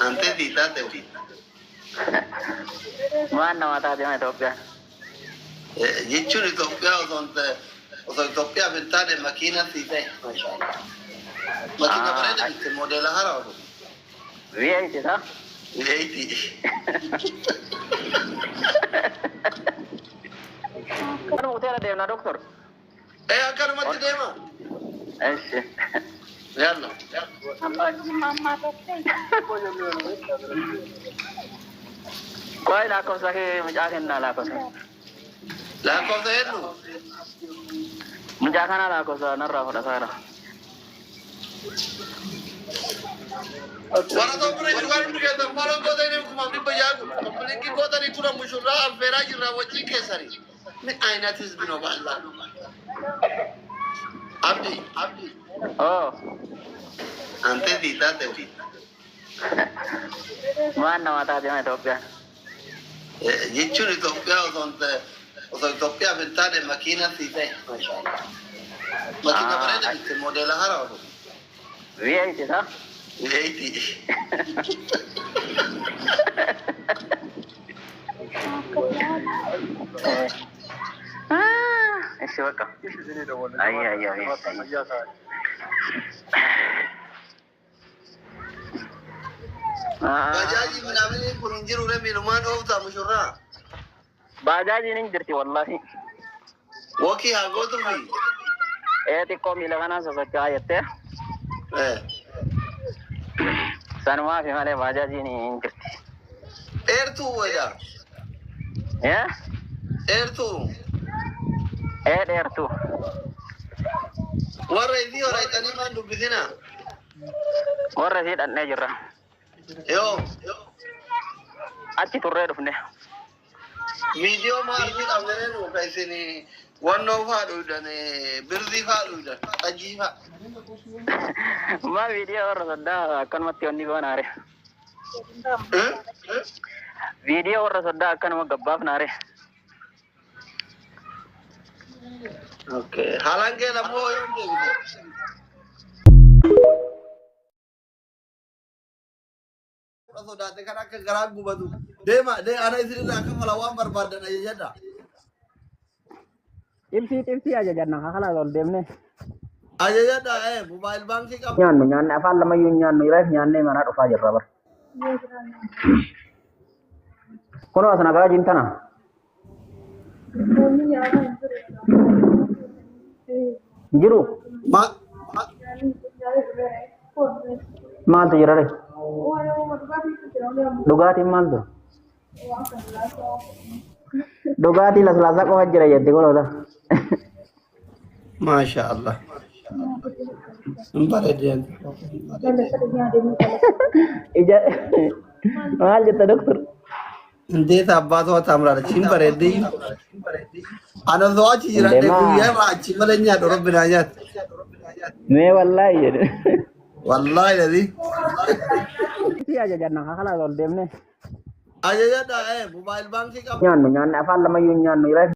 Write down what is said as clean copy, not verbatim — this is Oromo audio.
Ante dita te uti. Mana mata dia Ethiopia. Jechuun Itoophiyaa osoo Itoophiyaa hin taane makiina fiite. Makiina bareeda bitte modeela haaraa oolu. V8 ta? V8. Kan hotel deemna doktor. Akkanumatti deema. Eesh. Yalla. Koi lakkoofsa kee mucaa kennaa lakkoofsa. Lakkoofsa hedduu. Mucaa kana lakkoofsa narraa fudhataa jira. Warra tokko dhugaan hundi keessan maaloo gootanii kuma dhibba yaagu. Kompilinki gootanii kuna mushurraa affeeraa jirra wajjin keessanii. Min ayinatis binoo baallaa. Abdi. Oh. Ante dita te uti. Mana mata dia Ethiopia. Jechuun Itoophiyaa osoo Itoophiyaa hin taane makiina fiite. Makiina bareeda bitte modeela haaraa oolu. V8 ta? V8. Eesh bakka. Ayya. Bajaajii midhaanii kun hin jiru miilumaan ooftaa mushurraa. Bajaajiin hin jirti wallahi. Wokii haa gootu fi. Xiqqoo miila kanaan sosocho'aa jettee. Sanumaafi malee bajaajiin hin jirti. Dheertuu wayyaa. Dheertuu. Dheertuu. Warra isii horaayitanii maan dubbisinaa. Warra isii dhannee jirra. Yoo. Achi turree dhufne. Viidiyoo maalii dhabdanii nu ka isin wannoo fa'aa dhuudhan birzii fa'aa dhuudhan xajii fa'aa. Ma viidiyoo warra soddaa akkanumatti onni goonaare. Viidiyoo warra soddaa akkanuma gabbaaf naare. Okay. Haalaan kee lammoo yoom deebite? Sodaate kan akka garaa gubatu. Deema ana isinirraa akka mala waan barbaadan ajajadha. Ibsii ajajanna haala ol deemne. Ajajadha mobaayil baankii qabu. Nyaanne afaan lamayyuu nyaannu irraa nyaannee mana dhufaa jirra bar. Kunoo as nagaa jintana. Jiru. Maaltu jira re? Dhugaatiin maaltu? Dhugaatii laslaasaa qofa jira jette goloota. Masha Allah. Bareedan. Ija maal jetta doktor? Indeet abbaatu tamraara chin bareeddi. Ana zoachi jirande guyyaa raachi malee nyaadhu rabbinaa nyaatu. Mee wallahi jedhe. Wallahi ladhi. Si ajajanna haala ol deemne. Ajajadha mobaayil baankii qabu. Nyaanne afaan lamayyuu nyaannu irraa